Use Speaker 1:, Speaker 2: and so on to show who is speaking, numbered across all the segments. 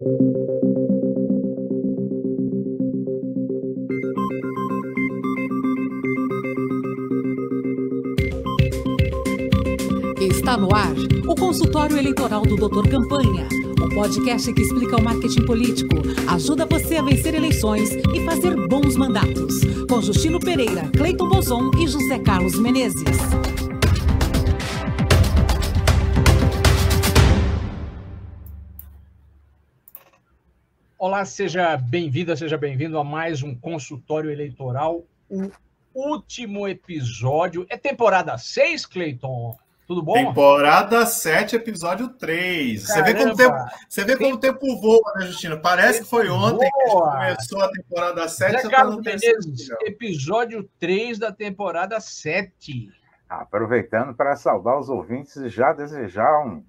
Speaker 1: Está no ar o consultório eleitoral do Dr. Campanha, um podcast que explica o marketing político, ajuda você a vencer eleições e fazer bons mandatos. Com Justino Pereira, Cleiton Bozon e José Carlos Menezes.
Speaker 2: Olá, seja bem-vinda, seja bem-vindo a mais um consultório eleitoral. O último episódio. É temporada 6, Cleiton? Tudo bom?
Speaker 3: Temporada 7, episódio 3. Você vê como o tempo voa, né, Justino? Parece que foi ontem que a gente começou a temporada 7.
Speaker 2: José Carlos Menezes, episódio 3 da temporada 7.
Speaker 4: Aproveitando para saudar os ouvintes e já desejar um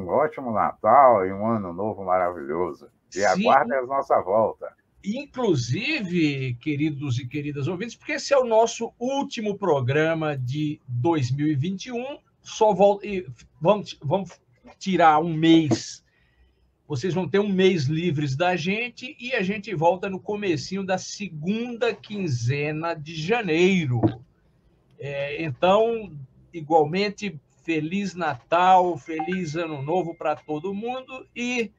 Speaker 4: ótimo Natal e um ano novo maravilhoso. E aguardem a nossa volta.
Speaker 2: Inclusive, queridos e queridas ouvintes, porque esse é o nosso último programa de 2021. Vamos tirar um mês. Vocês vão ter um mês livres da gente e a gente volta no comecinho da segunda quinzena de janeiro. Então, igualmente, Feliz Natal, Feliz Ano Novo para todo mundo e,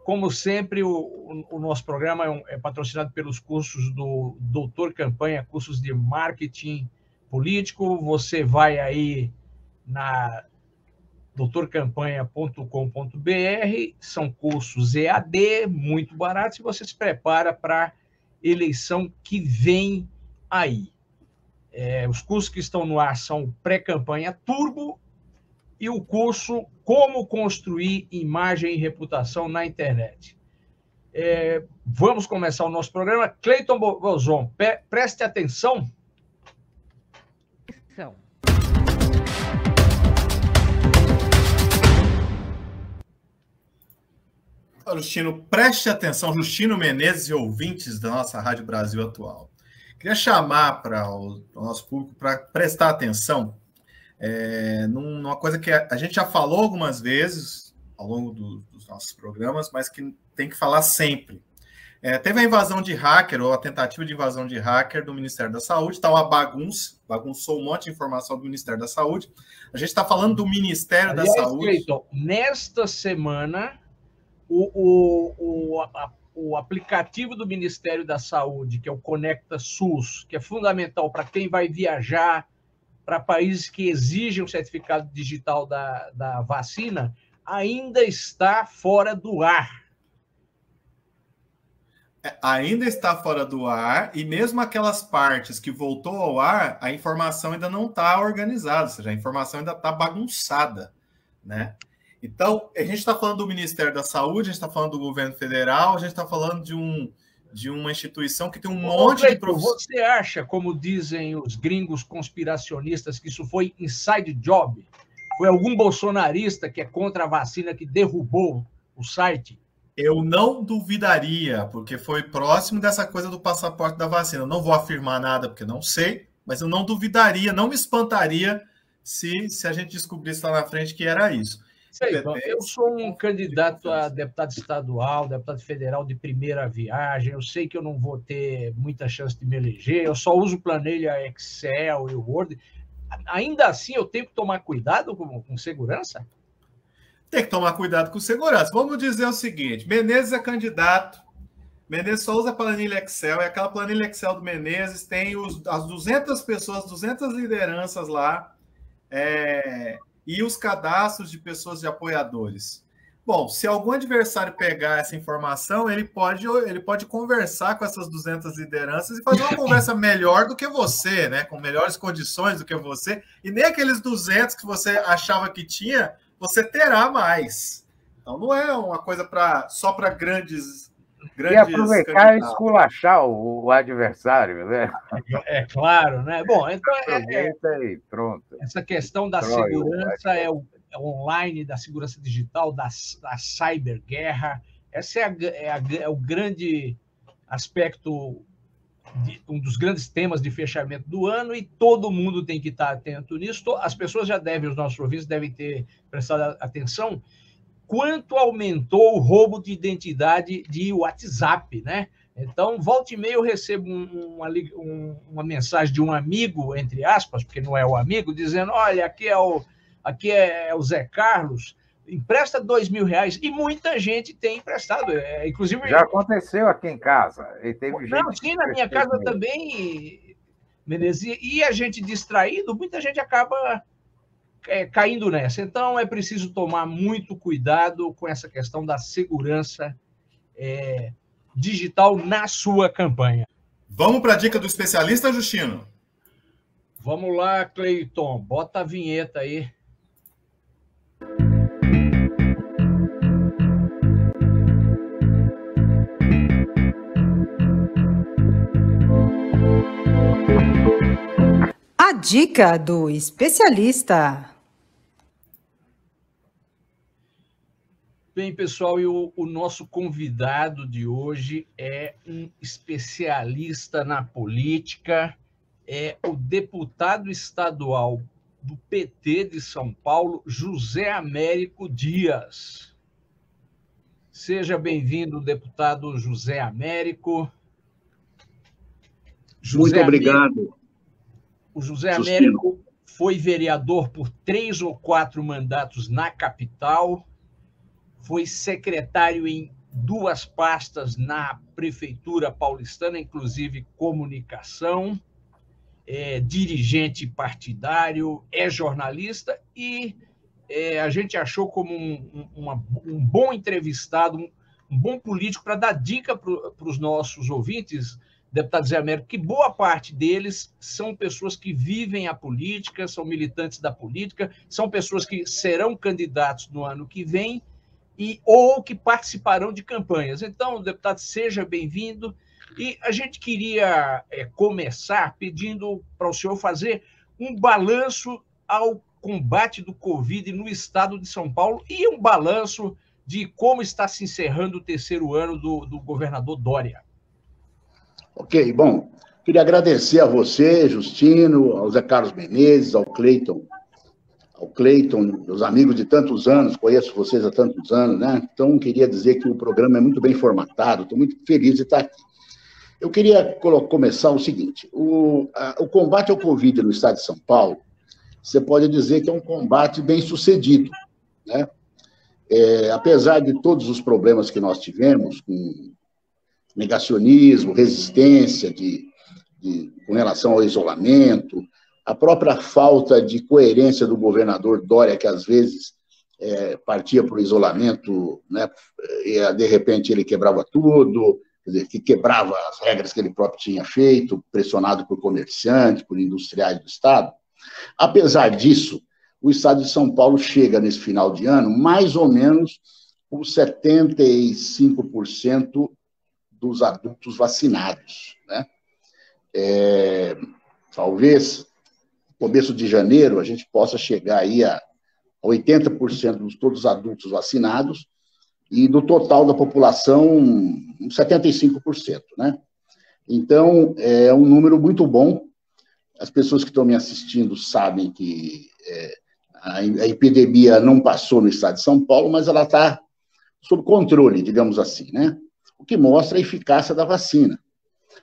Speaker 2: como sempre, o nosso programa é patrocinado pelos cursos do Dr. Campanha, cursos de marketing político. Você vai aí na drcampanha.com.br, são cursos EAD, muito baratos, e você se prepara para a eleição que vem aí. Os cursos que estão no ar são o Pré-Campanha Turbo e o curso Como Construir Imagem e Reputação na Internet. Vamos começar o nosso programa. Cleiton Bozon, preste atenção.
Speaker 3: Justino, preste atenção, Justino Menezes e ouvintes da nossa Rádio Brasil Atual. Queria chamar para o nosso público para prestar atenção numa coisa que a gente já falou algumas vezes ao longo dos nossos programas, mas que tem que falar sempre. Teve a invasão de hacker, ou a tentativa de invasão de hacker do Ministério da Saúde, está uma bagunçou um monte de informação do Ministério da Saúde. A gente está falando do Ministério da Saúde.
Speaker 2: Cleiton, nesta semana, o aplicativo do Ministério da Saúde, que é o Conecta SUS, que é fundamental para quem vai viajar para países que exigem o certificado digital da vacina, ainda está fora do ar.
Speaker 3: Ainda está fora do ar, e mesmo aquelas partes que voltou ao ar, a informação ainda não está organizada, ou seja, a informação ainda está bagunçada, né? Então, a gente está falando do Ministério da Saúde, a gente está falando do governo federal, a gente está falando de uma instituição que tem um monte de profissionais.
Speaker 2: Você acha, como dizem os gringos conspiracionistas, que isso foi inside job? Foi algum bolsonarista que é contra a vacina que derrubou o site?
Speaker 3: Eu não duvidaria, porque foi próximo dessa coisa do passaporte da vacina. Eu não vou afirmar nada, porque não sei, mas eu não duvidaria, não me espantaria se a gente descobrisse lá na frente que era isso.
Speaker 2: Eu sou um candidato a deputado estadual, deputado federal de primeira viagem. Eu sei que eu não vou ter muita chance de me eleger. Eu só uso planilha Excel e Word. Ainda assim, eu tenho que tomar cuidado com segurança?
Speaker 3: Tem que tomar cuidado com segurança. Vamos dizer o seguinte: Menezes é candidato. Menezes só usa planilha Excel. E aquela planilha Excel do Menezes tem as 200 pessoas, 200 lideranças lá. E os cadastros de pessoas de apoiadores. Bom, se algum adversário pegar essa informação, ele pode conversar com essas 200 lideranças e fazer uma conversa melhor do que você, né? Com melhores condições do que você. E nem aqueles 200 que você achava que tinha, você terá mais. Então, não é uma coisa só para grandes
Speaker 4: e aproveitar e esculachar o adversário, né?
Speaker 2: É claro, né? Bom, então
Speaker 4: e pronto.
Speaker 2: Essa questão da segurança é o online, da segurança digital, da cyberguerra. Esse é o grande aspecto, um dos grandes temas de fechamento do ano, e todo mundo tem que estar atento nisso. As pessoas já devem, os nossos ouvintes devem ter prestado atenção. quanto aumentou o roubo de identidade de WhatsApp, né? Então, volta e meia eu recebo uma mensagem de um amigo, entre aspas, porque não é o amigo, dizendo, olha, aqui é o Zé Carlos, empresta R$2.000, e muita gente tem emprestado, inclusive...
Speaker 4: Já aconteceu aqui em casa, e teve gente...
Speaker 2: Não, sim, na minha casa também, Menezes, e a gente distraído, muita gente acaba caindo nessa. Então, é preciso tomar muito cuidado com essa questão da segurança digital na sua campanha.
Speaker 3: Vamos para a dica do especialista, Justino?
Speaker 2: Vamos lá, Cleiton, bota a vinheta aí.
Speaker 1: A dica do especialista.
Speaker 2: Bem, pessoal, e o nosso convidado de hoje é um especialista na política, é o deputado estadual do PT de São Paulo, José Américo Dias. Seja bem-vindo, deputado José Américo.
Speaker 5: Muito obrigado.
Speaker 2: O José Américo foi vereador por 3 ou 4 mandatos na capital, foi secretário em 2 pastas na Prefeitura paulistana, inclusive comunicação, é dirigente partidário, é jornalista e a gente achou como um bom entrevistado, um bom político para dar dica para os nossos ouvintes, deputado Zé Américo, que boa parte deles são pessoas que vivem a política, são militantes da política, são pessoas que serão candidatos no ano que vem ou que participarão de campanhas. Então, deputado, seja bem-vindo. E a gente queria começar pedindo para o senhor fazer um balanço ao combate do Covid no estado de São Paulo e um balanço de como está se encerrando o terceiro ano do governador Dória.
Speaker 5: Ok, bom, queria agradecer a você, Justino, ao Zé Carlos Menezes, ao Cleiton, meus amigos de tantos anos, conheço vocês há tantos anos, né? Então, queria dizer que o programa é muito bem formatado, estou muito feliz de estar aqui. Eu queria começar o seguinte, o combate ao Covid no estado de São Paulo, você pode dizer que é um combate bem sucedido, né? Apesar de todos os problemas que nós tivemos, com negacionismo, resistência com relação ao isolamento, a própria falta de coerência do governador Dória, que às vezes partia para o isolamento, né, e de repente ele quebrava tudo, quer dizer, que quebrava as regras que ele próprio tinha feito, pressionado por comerciantes, por industriais do Estado. Apesar disso, o Estado de São Paulo chega nesse final de ano mais ou menos com 75% dos adultos vacinados, né? Talvez, no começo de janeiro, a gente possa chegar aí a 80% de todos os adultos vacinados e do total da população, 75%, né? Então, é um número muito bom. As pessoas que estão me assistindo sabem que a epidemia não passou no estado de São Paulo, mas ela está sob controle, digamos assim, né? O que mostra a eficácia da vacina.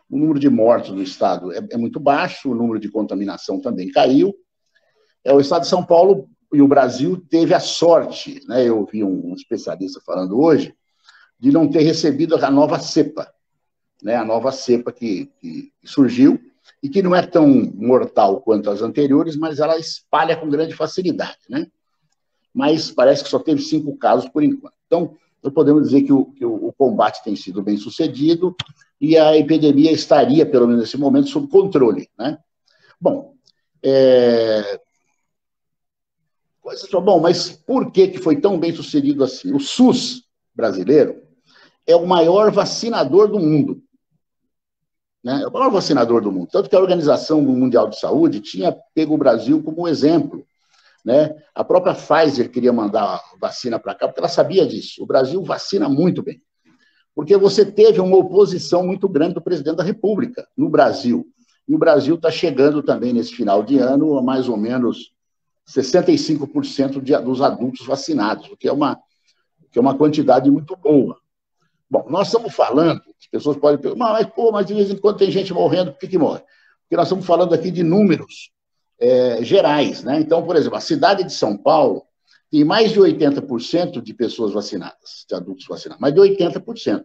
Speaker 5: O número de mortos no estado é muito baixo, o número de contaminação também caiu. O estado de São Paulo e o Brasil teve a sorte, né? Eu ouvi um especialista falando hoje, de não ter recebido a nova cepa, né? A nova cepa que surgiu e que não é tão mortal quanto as anteriores, mas ela espalha com grande facilidade, né? Mas parece que só teve 5 casos por enquanto. Então, podemos dizer que o combate tem sido bem sucedido e a epidemia estaria, pelo menos nesse momento, sob controle, né? Bom, mas por que foi tão bem sucedido assim? O SUS brasileiro é o maior vacinador do mundo, né? É o maior vacinador do mundo. Tanto que a Organização Mundial de Saúde tinha pego o Brasil como exemplo, né? A própria Pfizer queria mandar vacina para cá, porque ela sabia disso. O Brasil vacina muito bem. Porque você teve uma oposição muito grande do presidente da República no Brasil. E o Brasil está chegando também, nesse final de ano, a mais ou menos 65% dos adultos vacinados, o que é uma que é uma quantidade muito boa. Bom, nós estamos falando, as pessoas podem perguntar, mas de vez em quando tem gente morrendo, por que morre? Porque nós estamos falando aqui de números gerais, né? Então, por exemplo, a cidade de São Paulo tem mais de 80% de pessoas vacinadas, de adultos vacinados, mais de 80%.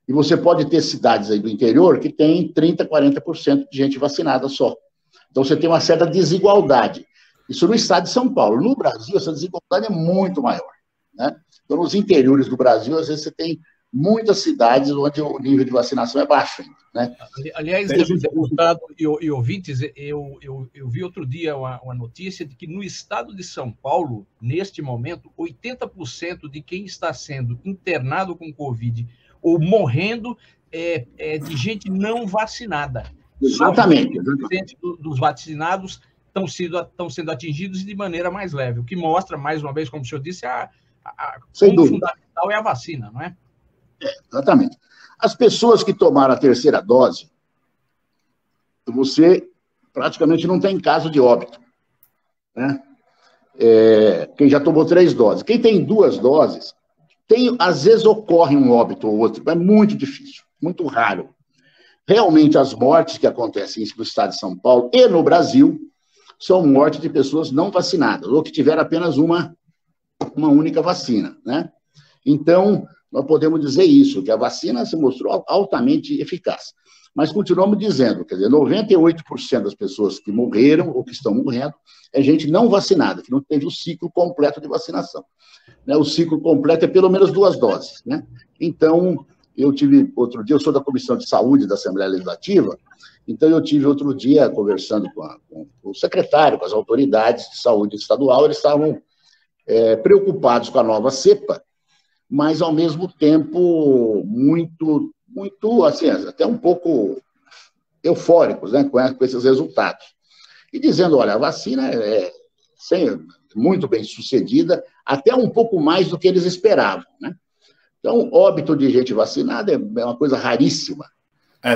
Speaker 5: E você pode ter cidades aí do interior que tem 30%, 40% de gente vacinada só. Então, você tem uma certa desigualdade. Isso no estado de São Paulo. No Brasil, essa desigualdade é muito maior, né? Então, nos interiores do Brasil, às vezes você tem muitas cidades onde o nível de vacinação é baixo ainda, né?
Speaker 2: Aliás, deputado e ouvintes, eu vi outro dia uma notícia de que no estado de São Paulo, neste momento, 80% de quem está sendo internado com Covid ou morrendo é de gente não vacinada.
Speaker 5: Exatamente.
Speaker 2: Só 20% dos vacinados estão sendo atingidos de maneira mais leve, o que mostra, mais uma vez, como o senhor disse, como fundamental é a vacina, não é?
Speaker 5: Exatamente. As pessoas que tomaram a terceira dose, você praticamente não tem caso de óbito, né? Quem já tomou 3 doses. Quem tem 2 doses, às vezes ocorre um óbito ou outro, mas é muito difícil, muito raro. Realmente, as mortes que acontecem no estado de São Paulo e no Brasil são mortes de pessoas não vacinadas, ou que tiveram apenas uma única vacina, né? Então, nós podemos dizer isso, que a vacina se mostrou altamente eficaz. Mas continuamos dizendo, quer dizer, 98% das pessoas que morreram ou que estão morrendo é gente não vacinada, que não teve o ciclo completo de vacinação, né? O ciclo completo é pelo menos 2 doses, né? Então, eu tive outro dia, eu sou da Comissão de Saúde da Assembleia Legislativa, então eu tive outro dia conversando com o secretário, com as autoridades de saúde estadual, eles estavam preocupados com a nova cepa, mas, ao mesmo tempo, muito, assim, até um pouco eufóricos, né, com esses resultados. E dizendo, olha, a vacina é muito bem sucedida, até um pouco mais do que eles esperavam, né? Então, óbito de gente vacinada é uma coisa raríssima.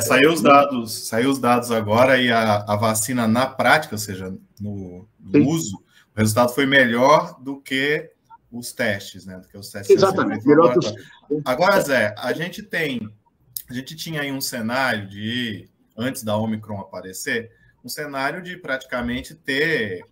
Speaker 3: Saiu os dados agora e a vacina na prática, ou seja, no uso, o resultado foi melhor do que os testes, né? Do que os testes.
Speaker 5: Exatamente.
Speaker 3: Agora, Zé, a gente tinha aí um cenário antes da Omicron aparecer, um cenário de praticamente ter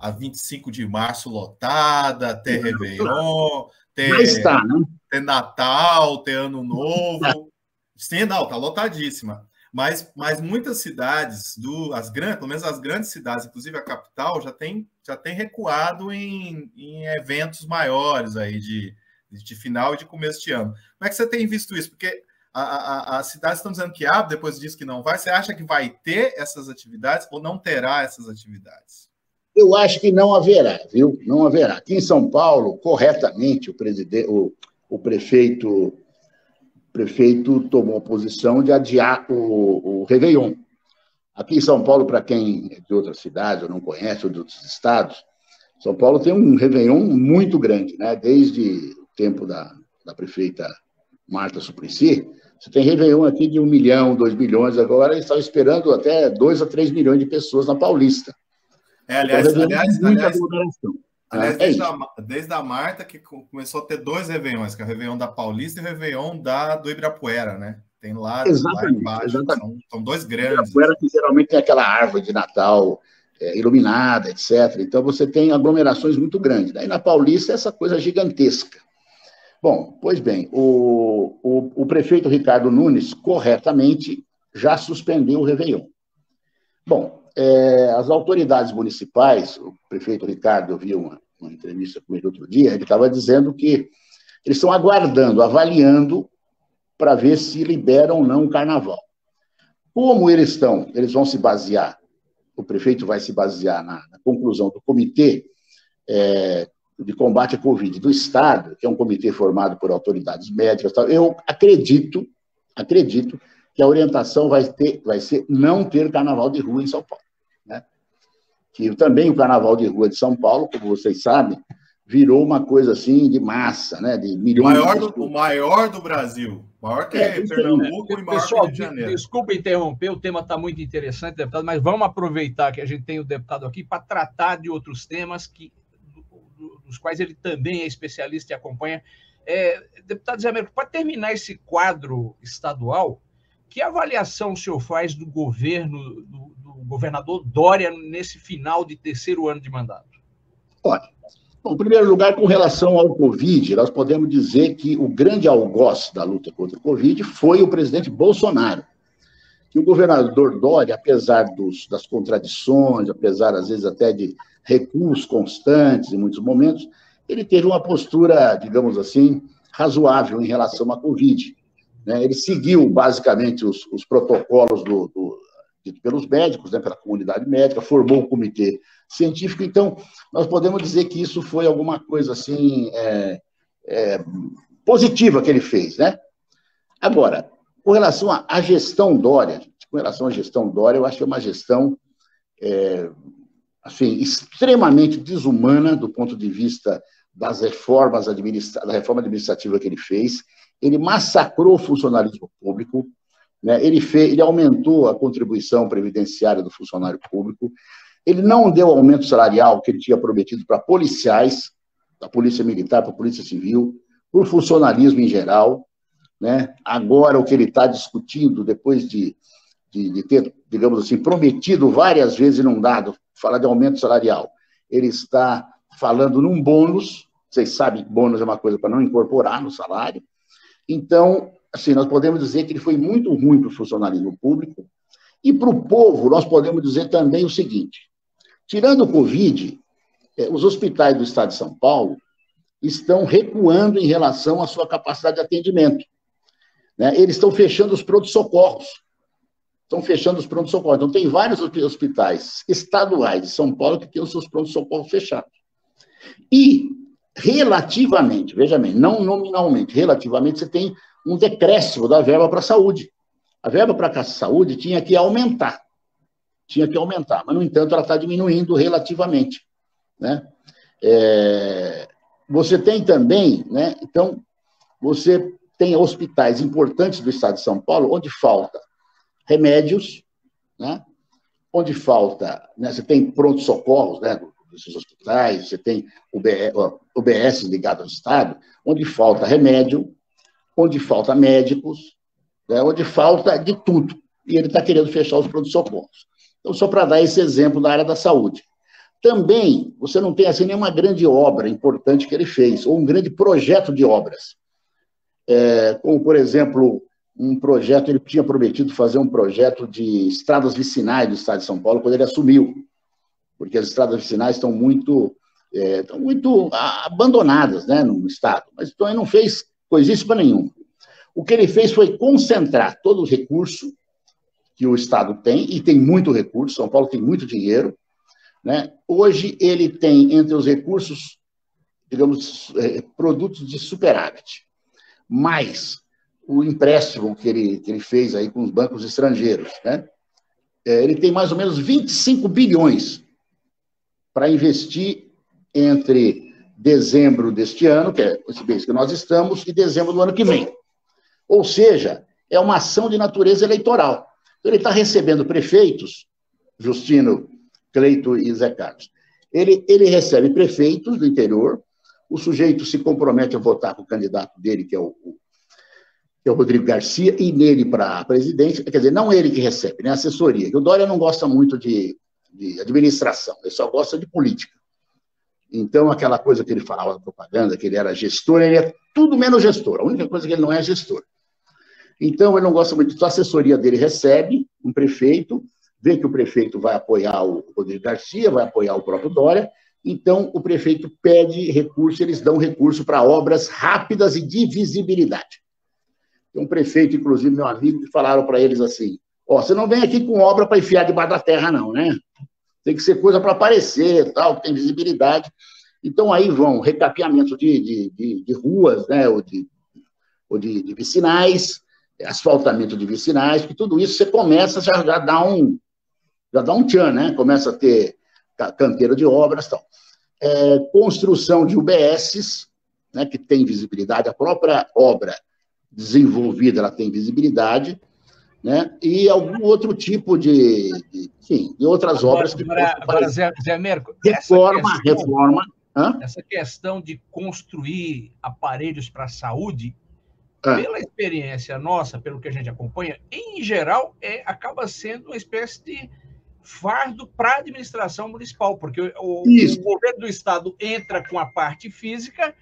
Speaker 3: a 25 de março lotada, ter Réveillon, ter Natal, ter Ano Novo. Sim, não, tá lotadíssima. Mas muitas cidades, pelo menos as grandes cidades, inclusive a capital, já tem recuado em eventos maiores aí de final e de começo de ano. Como é que você tem visto isso? Porque as cidades estão dizendo que abre, depois diz que não vai. Você acha que vai ter essas atividades ou não terá essas atividades?
Speaker 5: Eu acho que não haverá, viu? Não haverá. Aqui em São Paulo, corretamente, o prefeito tomou a posição de adiar o Réveillon. Aqui em São Paulo, para quem é de outras cidades ou não conhece, ou de outros estados, São Paulo tem um Réveillon muito grande, né? Desde o tempo da prefeita Marta Suplicy, você tem Réveillon aqui de 1 milhão, 2 milhões, agora eles estão esperando até 2 a 3 milhões de pessoas na Paulista.
Speaker 3: Aliás,
Speaker 5: Aliás,
Speaker 3: desde a Marta, que começou a ter 2 Réveillons, que é o Réveillon da Paulista e o Réveillon do Ibirapuera, né? Tem lá,
Speaker 5: exatamente,
Speaker 3: lá embaixo.
Speaker 5: Exatamente.
Speaker 3: São 2 grandes.
Speaker 5: Ibirapuera, que geralmente tem aquela árvore de Natal iluminada, etc. Então, você tem aglomerações muito grandes. Daí, na Paulista, essa coisa gigantesca. Bom, pois bem, o prefeito Ricardo Nunes, corretamente, já suspendeu o Réveillon. Bom, as autoridades municipais, o prefeito Ricardo, eu vi uma entrevista com ele outro dia, ele estava dizendo que eles estão aguardando, avaliando, para ver se liberam ou não o carnaval. Como eles vão se basear, o prefeito vai se basear na conclusão do Comitê de Combate à Covid do Estado, que é um comitê formado por autoridades médicas, eu acredito que a orientação vai ser não ter carnaval de rua em São Paulo, né? Que também o carnaval de rua de São Paulo, como vocês sabem, virou uma coisa assim de massa, né? De milhões
Speaker 3: o maior do Brasil. Maior que Pernambuco e maior que Rio de Janeiro.
Speaker 2: Desculpa interromper, o tema está muito interessante, deputado, mas vamos aproveitar que a gente tem o deputado aqui para tratar de outros temas dos nos quais ele também é especialista e acompanha. Deputado Zé Américo, para terminar esse quadro estadual, que avaliação o senhor faz do governo, do governador Dória nesse final de terceiro ano de mandato?
Speaker 5: Olha, bom, em primeiro lugar, com relação ao Covid, nós podemos dizer que o grande algoz da luta contra o Covid foi o presidente Bolsonaro. Que o governador Dória, apesar das contradições, apesar, às vezes, até de recuos constantes em muitos momentos, ele teve uma postura, digamos assim, razoável em relação à Covid. Ele seguiu, basicamente, os protocolos dito pelos médicos, pela comunidade médica, formou um comitê científico. Então, nós podemos dizer que isso foi alguma coisa assim positiva que ele fez. Agora, com relação à gestão Dória, eu acho que é uma gestão assim, extremamente desumana do ponto de vista das reformas da reforma administrativa que ele fez. Ele massacrou o funcionalismo público, ele aumentou a contribuição previdenciária do funcionário público, ele não deu aumento salarial que ele tinha prometido para policiais, da Polícia Militar, para a Polícia Civil, por funcionalismo em geral. Agora, o que ele está discutindo, depois de ter, digamos assim, prometido várias vezes e não dado, falar de aumento salarial, ele está falando num bônus. Vocês sabem que bônus é uma coisa para não incorporar no salário. Então, assim, nós podemos dizer que ele foi muito ruim para o funcionalismo público. E para o povo, nós podemos dizer também o seguinte: tirando o Covid, os hospitais do estado de São Paulo estão recuando em relação à sua capacidade de atendimento. Eles estão fechando os pronto-socorros. Então, tem vários hospitais estaduais de São Paulo que têm os seus pronto-socorros fechados. E, relativamente, veja bem, não nominalmente, relativamente, você tem um decréscimo da verba para a saúde. A verba para a saúde tinha que aumentar, mas, no entanto, ela está diminuindo relativamente. Você tem também, então, você tem hospitais importantes do estado de São Paulo, onde falta remédios, onde falta, você tem pronto-socorros, desses hospitais, você tem UBS ligados ao estado, onde falta remédio, onde falta médicos, onde falta de tudo. E ele está querendo fechar os pronto-socorros. Então, só para dar esse exemplo na área da saúde. Também, você não tem assim nenhuma grande obra importante que ele fez, ou um grande projeto de obras. Como, por exemplo, um projeto, ele tinha prometido fazer um projeto de estradas vicinais do estado de São Paulo quando ele assumiu, porque as estradas vicinais estão muito abandonadas no estado. Mas então ele não fez coisíssima nenhuma. O que ele fez foi concentrar todo o recurso que o estado tem, e tem muito recurso, São Paulo tem muito dinheiro. Hoje ele tem, entre os recursos, digamos, produtos de superávit, mais o empréstimo que ele fez aí com os bancos estrangeiros. Ele tem mais ou menos 25 bilhões para investir entre dezembro deste ano, que é esse mês que nós estamos, e dezembro do ano que vem. Ou seja, é uma ação de natureza eleitoral. Então, ele está recebendo prefeitos, Justino, Cleito e Zé Carlos. Ele recebe prefeitos do interior, o sujeito se compromete a votar com o candidato dele, que é o Rodrigo Garcia, e nele para a presidência. Quer dizer, não ele que recebe, a assessoria. O Dória não gosta muito de administração, ele só gosta de política. Então, aquela coisa que ele falava na propaganda, que ele era gestor, ele é tudo menos gestor. A única coisa que ele não é gestor. Então, ele não gosta muito disso. A assessoria dele recebe um prefeito, vê que o prefeito vai apoiar o Rodrigo Garcia, vai apoiar o próprio Dória. Então, o prefeito pede recurso, eles dão recurso para obras rápidas e de visibilidade. Tem um prefeito, inclusive, meu amigo, que falaram para eles assim: você não vem aqui com obra para enfiar debaixo da terra, não, Tem que ser coisa para aparecer, tal, que tem visibilidade. Então, aí vão recapeamento de ruas, ou de vicinais, asfaltamento de vicinais, que tudo isso você começa, já dá um tchan, Começa a ter canteiro de obras, tal. Construção de UBSs, que tem visibilidade, a própria obra desenvolvida, ela tem visibilidade, e algum outro tipo de outras obras que...
Speaker 2: Agora, Zé Américo...
Speaker 5: Reforma...
Speaker 2: essa questão de construir aparelhos para a saúde, pela experiência nossa, pelo que a gente acompanha, em geral, acaba sendo uma espécie de fardo para a administração municipal, porque o governo do estado entra com a parte física,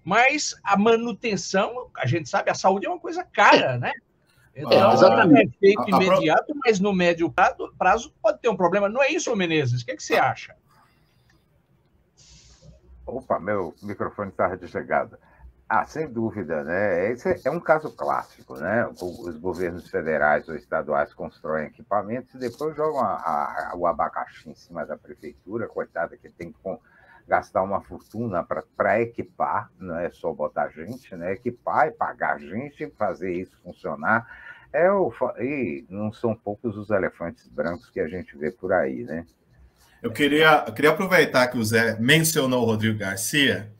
Speaker 2: mas a manutenção, a gente sabe, a saúde é uma coisa cara, né? Então, não é feito imediato, mas no médio prazo pode ter um problema. Não é isso, Menezes? O que você acha?
Speaker 4: Opa, meu microfone estava desligado. Sem dúvida, né? Esse é um caso clássico, né? Os governos federais ou estaduais constroem equipamentos e depois jogam o abacaxi em cima da prefeitura, coitada, que tem que gastar uma fortuna para equipar, não é só botar gente, né? Equipar e pagar gente e fazer isso funcionar. E não são poucos os elefantes brancos que a gente vê por aí, né?
Speaker 3: Eu queria aproveitar que o Zé mencionou o Rodrigo Garcia.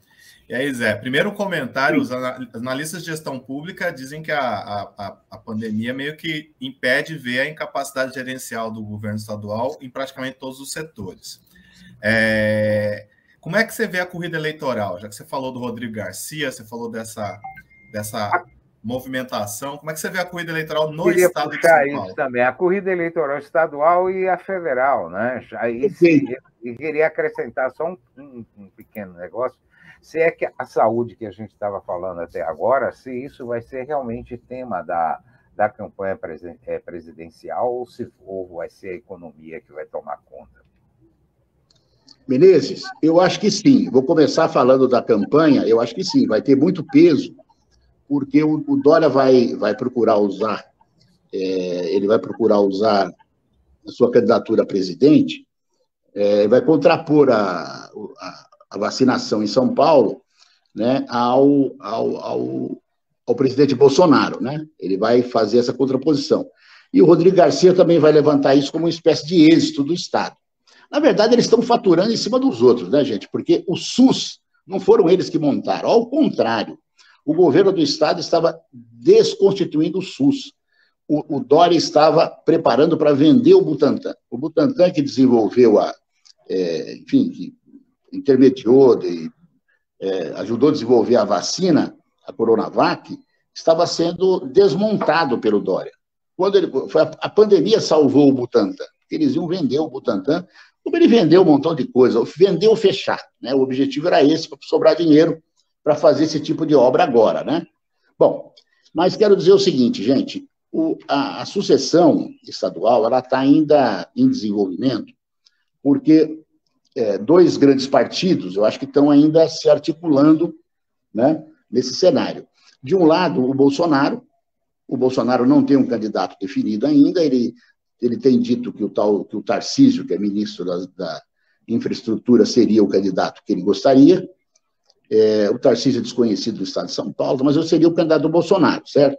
Speaker 3: E aí, Zé, primeiro um comentário, os analistas de gestão pública dizem que a pandemia meio que impede ver a incapacidade gerencial do governo estadual em praticamente todos os setores. Como é que você vê a corrida eleitoral? Já que você falou do Rodrigo Garcia, você falou dessa movimentação, como é que você vê a corrida eleitoral no estado de São Paulo?
Speaker 4: Isso também, a corrida eleitoral estadual e a federal, né? E queria acrescentar só um pequeno negócio. Se é que a saúde que a gente estava falando até agora, se isso vai ser realmente tema da campanha presidencial ou vai ser a economia que vai tomar conta?
Speaker 5: Menezes, eu acho que sim. Vou começar falando da campanha, eu acho que sim, vai ter muito peso, porque o Dória vai procurar usar, ele vai procurar usar a sua candidatura a presidente, vai contrapor a vacinação em São Paulo, né, ao presidente Bolsonaro, né? Ele vai fazer essa contraposição. E o Rodrigo Garcia também vai levantar isso como uma espécie de êxito do Estado. Na verdade, eles estão faturando em cima dos outros, né, gente? Porque o SUS não foram eles que montaram, ao contrário. O governo do Estado estava desconstituindo o SUS. O Dória estava preparando para vender o Butantan. O Butantan que desenvolveu que intermediou, ajudou a desenvolver a vacina, a Coronavac, estava sendo desmontado pelo Dória. A pandemia salvou o Butantan, porque eles iam vender o Butantan, como ele vendeu um montão de coisa, vendeu fechar, né? O objetivo era esse, para sobrar dinheiro para fazer esse tipo de obra agora, né? Bom, mas quero dizer o seguinte, gente, a sucessão estadual, ela está ainda em desenvolvimento, porque dois grandes partidos, eu acho que estão ainda se articulando, né, nesse cenário. De um lado, o Bolsonaro não tem um candidato definido ainda, ele tem dito que o Tarcísio, que é ministro da Infraestrutura, seria o candidato que ele gostaria. O Tarcísio é desconhecido do estado de São Paulo, mas eu seria o candidato do Bolsonaro, certo?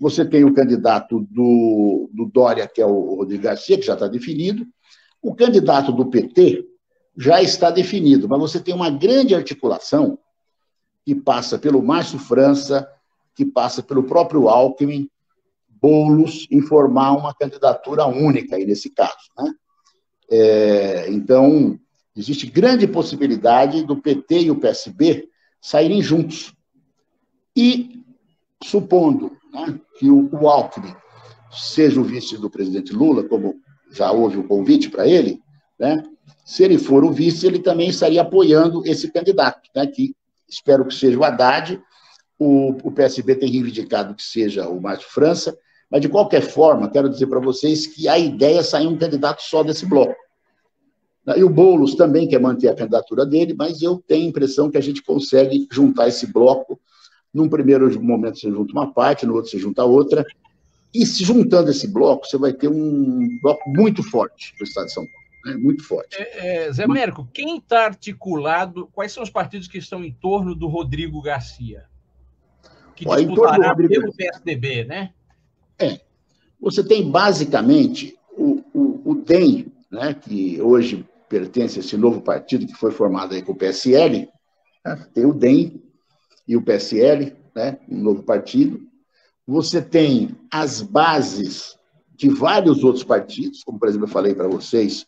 Speaker 5: Você tem o candidato do Dória, que é o Rodrigo Garcia, que já está definido. O candidato do PT já está definido, mas você tem uma grande articulação que passa pelo Márcio França, que passa pelo próprio Alckmin, Boulos, em formar uma candidatura única aí nesse caso, né? Então, existe grande possibilidade do PT e o PSB saírem juntos. E, supondo, né, que o Alckmin seja o vice do presidente Lula, como já houve o convite para ele, né? Se ele for o vice, ele também estaria apoiando esse candidato, né, que espero que seja o Haddad. O PSB tem reivindicado que seja o Márcio França, mas, de qualquer forma, quero dizer para vocês que a ideia é sair um candidato só desse bloco. E o Boulos também quer manter a candidatura dele, mas eu tenho a impressão que a gente consegue juntar esse bloco. Num primeiro momento você junta uma parte, no outro você junta outra, e se juntando esse bloco, você vai ter um bloco muito forte no estado de São Paulo. Muito forte.
Speaker 2: Zé Mérico, quem está articulado, quais são os partidos que estão em torno do Rodrigo Garcia? Que disputará pelo PSDB, né?
Speaker 5: Você tem basicamente o DEM, né, que hoje pertence a esse novo partido que foi formado aí com o PSL, né? Tem o DEM e o PSL, né, um novo partido. Você tem as bases de vários outros partidos, como, por exemplo, eu falei para vocês,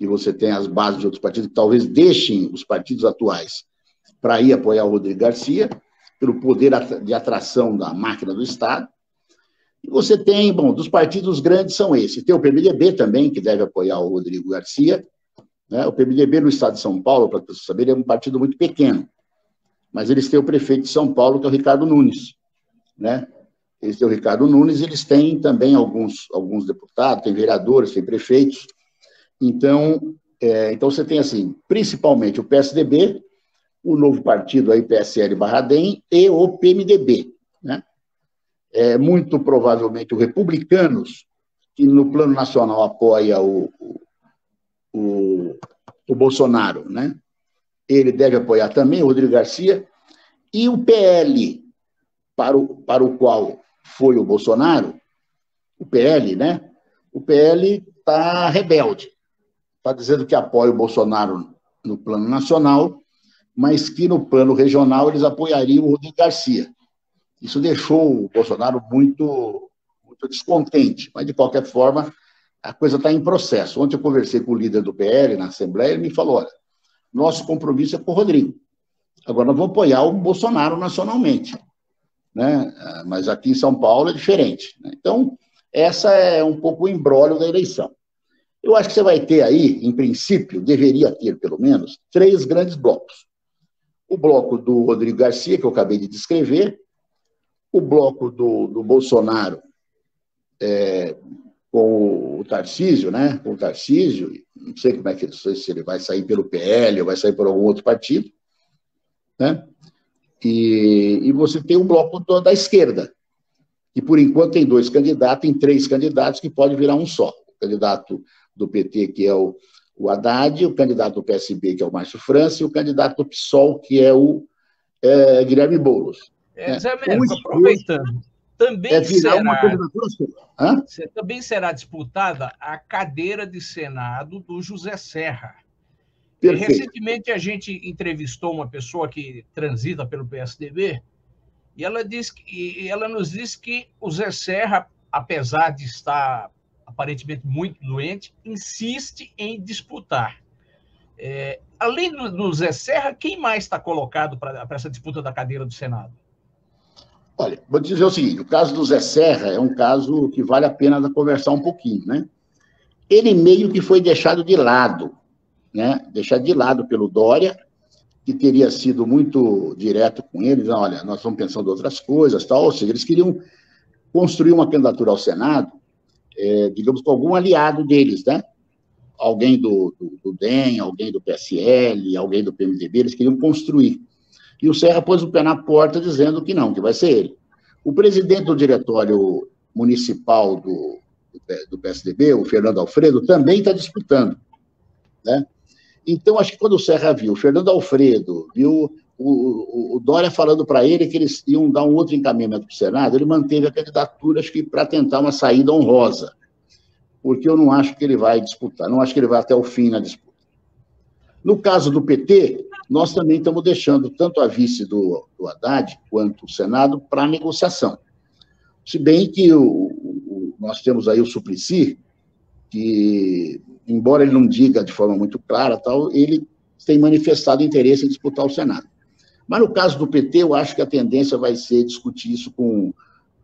Speaker 5: que você tem as bases de outros partidos que talvez deixem os partidos atuais para ir apoiar o Rodrigo Garcia, pelo poder de atração da máquina do Estado. E você tem, bom, dos partidos grandes são esses. Tem o PMDB também, que deve apoiar o Rodrigo Garcia, né? O PMDB no estado de São Paulo, para você saber, é um partido muito pequeno, mas eles têm o prefeito de São Paulo, que é o Ricardo Nunes, né? Eles têm o Ricardo Nunes, eles têm também alguns deputados, tem vereadores, tem prefeitos. Então você tem, assim, principalmente o PSDB, o novo partido aí, PSL/DEM, e o PMDB, né? Muito provavelmente o Republicanos, que no plano nacional apoia o Bolsonaro, né? Ele deve apoiar também o Rodrigo Garcia, e o PL, para o qual foi o Bolsonaro, o PL, né? O PL está rebelde, está dizendo que apoia o Bolsonaro no plano nacional, mas que no plano regional eles apoiariam o Rodrigo Garcia. Isso deixou o Bolsonaro muito, muito descontente, mas, de qualquer forma, a coisa está em processo. Ontem eu conversei com o líder do PL na Assembleia, ele me falou, olha, nosso compromisso é com o Rodrigo. Agora nós vamos apoiar o Bolsonaro nacionalmente, né? Mas aqui em São Paulo é diferente, né? Então, essa é um pouco o imbróglio da eleição. Eu acho que você vai ter aí, em princípio, deveria ter pelo menos, 3 grandes blocos. O bloco do Rodrigo Garcia, que eu acabei de descrever, o bloco do Bolsonaro com o Tarcísio, né? Com o Tarcísio, não sei como é que se ele vai sair pelo PL ou vai sair por algum outro partido, né? E você tem o bloco da esquerda, que por enquanto tem 2 candidatos, tem 3 candidatos que pode virar um só. O candidato do PT, que é o Haddad, o candidato do PSB, que é o Márcio França, e o candidato do PSOL, que é o Guilherme Boulos.
Speaker 2: Zé Américo, aproveitando, também será disputada a cadeira de Senado do José Serra. Recentemente a gente entrevistou uma pessoa que transita pelo PSDB e ela nos disse que o Zé Serra, apesar de estar aparentemente muito doente, insiste em disputar. Além do Zé Serra, quem mais está colocado para essa disputa da cadeira do Senado?
Speaker 5: Olha, vou dizer o seguinte, o caso do Zé Serra é um caso que vale a pena conversar um pouquinho, né? Ele meio que foi deixado de lado, né? Deixado de lado pelo Dória, que teria sido muito direto com eles, olha, nós estamos pensando em outras coisas, tal. Ou seja, eles queriam construir uma candidatura ao Senado, digamos, com algum aliado deles, né? Alguém do DEM, alguém do PSL, alguém do PMDB, eles queriam construir. E o Serra pôs o pé na porta dizendo que não, que vai ser ele. O presidente do diretório municipal do PSDB, o Fernando Alfredo, também está disputando, né? Então, acho que quando o Serra viu o Fernando Alfredo, viu o Dória falando para ele que eles iam dar um outro encaminhamento para o Senado, ele manteve a candidatura, acho que para tentar uma saída honrosa, porque eu não acho que ele vai disputar, não acho que ele vai até o fim na disputa. No caso do PT, nós também estamos deixando tanto a vice do Haddad quanto o Senado para negociação. Se bem que nós temos aí o Suplicy, que, embora ele não diga de forma muito clara, tal, ele tem manifestado interesse em disputar o Senado. Mas no caso do PT, eu acho que a tendência vai ser discutir isso com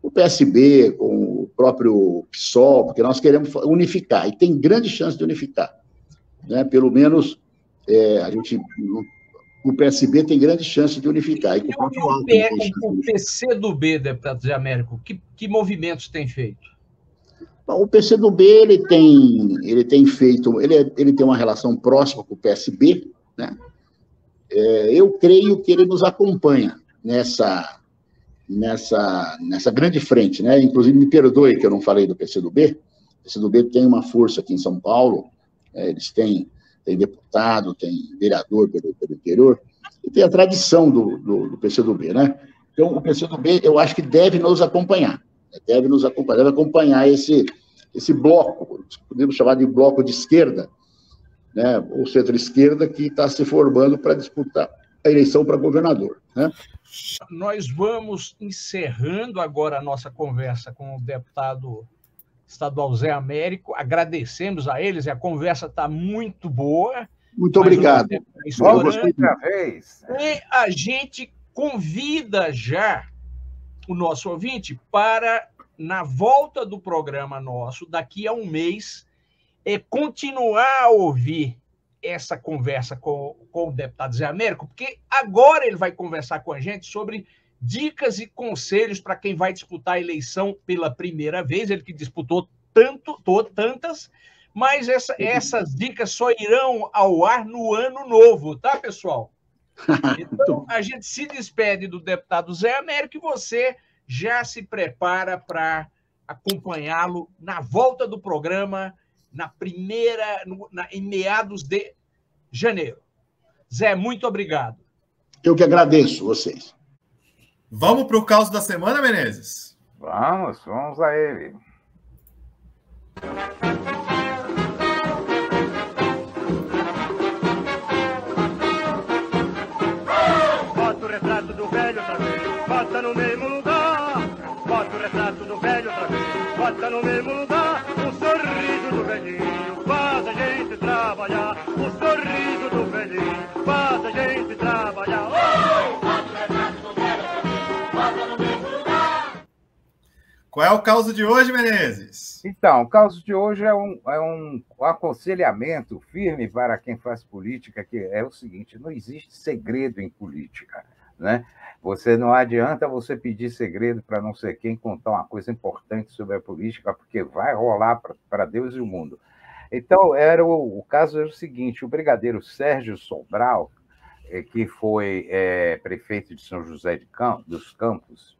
Speaker 5: o PSB, com o próprio PSOL, porque nós queremos unificar, e tem grande chance de unificar, né? Pelo menos o PSB tem grande chance de unificar.
Speaker 2: E o PCdoB, deputado Zé Américo, que movimentos tem feito?
Speaker 5: Bom, o PCdoB ele tem feito, ele tem uma relação próxima com o PSB, né? Eu creio que ele nos acompanha nessa grande frente, né? Inclusive, me perdoe que eu não falei do PCdoB. O PCdoB tem uma força aqui em São Paulo, eles têm deputado, tem vereador pelo interior, e tem a tradição do PCdoB, né? Então, o PCdoB, eu acho que deve nos acompanhar, deve acompanhar esse bloco, podemos chamar de bloco de esquerda, né? Ou centro-esquerda, que está se formando para disputar a eleição para governador, né?
Speaker 2: Nós vamos encerrando agora a nossa conversa com o deputado estadual Zé Américo. Agradecemos a eles, a conversa está muito boa.
Speaker 5: Muito obrigado.
Speaker 4: Outra vez.
Speaker 2: E a gente convida já o nosso ouvinte para, na volta do programa nosso, daqui a um mês, continuar a ouvir essa conversa com o deputado Zé Américo, porque agora ele vai conversar com a gente sobre dicas e conselhos para quem vai disputar a eleição pela primeira vez, ele que disputou tantas, mas essas dicas só irão ao ar no ano novo, tá, pessoal? Então, a gente se despede do deputado Zé Américo e você já se prepara para acompanhá-lo na volta do programa, em meados de janeiro. Zé, muito obrigado.
Speaker 5: Eu que agradeço vocês.
Speaker 3: Vamos para o caos da semana, Menezes?
Speaker 4: Vamos a ele.
Speaker 6: Bota o retrato do velho outra vez, bota no mesmo lugar. Bota o retrato do velho outra vez, bota no mesmo lugar. O sorriso do velhinho faz a gente trabalhar. O sorriso do velhinho faz a gente trabalhar. Bota o retrato do velho outra vez, bota no mesmo lugar.
Speaker 3: Qual é o caos de hoje, Menezes?
Speaker 4: Então, o caos de hoje é um aconselhamento firme para quem faz política, que é o seguinte: não existe segredo em política, né? Não adianta você pedir segredo para não sei quem contar uma coisa importante sobre a política, porque vai rolar para Deus e o mundo. Então, o caso era o seguinte: o brigadeiro Sérgio Sobral, que foi prefeito de São José dos Campos,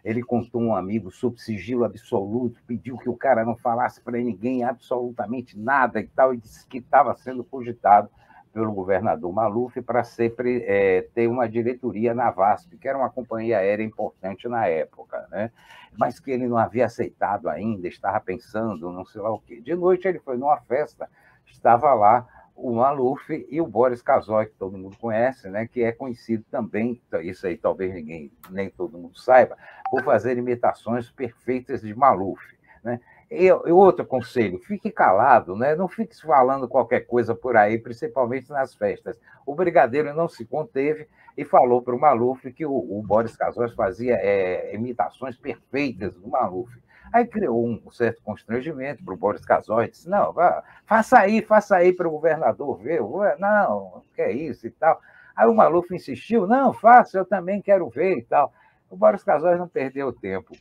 Speaker 4: ele contou um amigo sob sigilo absoluto, pediu que o cara não falasse para ninguém absolutamente nada e tal, e disse que estava sendo cogitado pelo governador Maluf para sempre ter uma diretoria na VASP, que era uma companhia aérea importante na época, né? Mas que ele não havia aceitado ainda, estava pensando, não sei lá o quê. De noite ele foi numa festa, estava lá o Maluf e o Boris Casoy, que todo mundo conhece, né? Que é conhecido também, isso aí talvez nem todo mundo saiba, por fazer imitações perfeitas de Maluf, né? E outro conselho: fique calado, né? Não fique falando qualquer coisa por aí, principalmente nas festas. O brigadeiro não se conteve e falou para o Maluf que o Boris Casoy fazia imitações perfeitas do Maluf. Aí criou um certo constrangimento para o Boris Casoy, disse: não, faça aí para o governador ver. Não, que é isso e tal. Aí o Maluf insistiu: não, faça, eu também quero ver e tal. O Boris Casoy não perdeu tempo,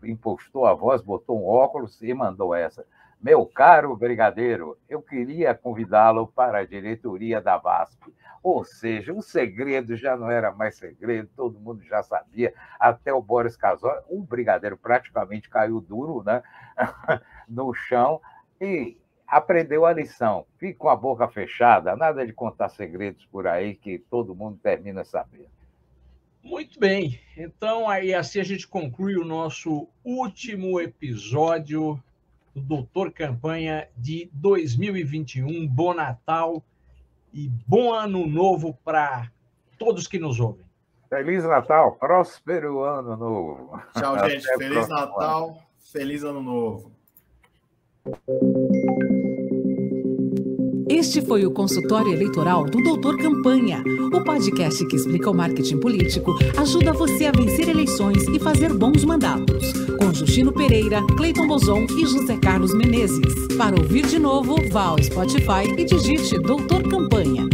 Speaker 4: impostou a voz, botou um óculos e mandou essa: meu caro brigadeiro, eu queria convidá-lo para a diretoria da VASP. Ou seja, o segredo já não era mais segredo, todo mundo já sabia, até o Boris Casoy. O brigadeiro praticamente caiu duro, né? No chão e aprendeu a lição. Fique com a boca fechada, nada de contar segredos por aí que todo mundo termina sabendo.
Speaker 2: Muito bem, então aí assim a gente conclui o nosso último episódio do Doutor Campanha de 2021. Bom Natal e bom Ano Novo para todos que nos ouvem.
Speaker 4: Feliz Natal, próspero Ano Novo.
Speaker 3: Tchau, gente. Feliz Natal, feliz Ano Novo.
Speaker 1: Este foi o consultório eleitoral do Doutor Campanha, o podcast que explica o marketing político, ajuda você a vencer eleições e fazer bons mandatos. Com Justino Pereira, Cleiton Bozon e José Carlos Menezes. Para ouvir de novo, vá ao Spotify e digite Doutor Campanha.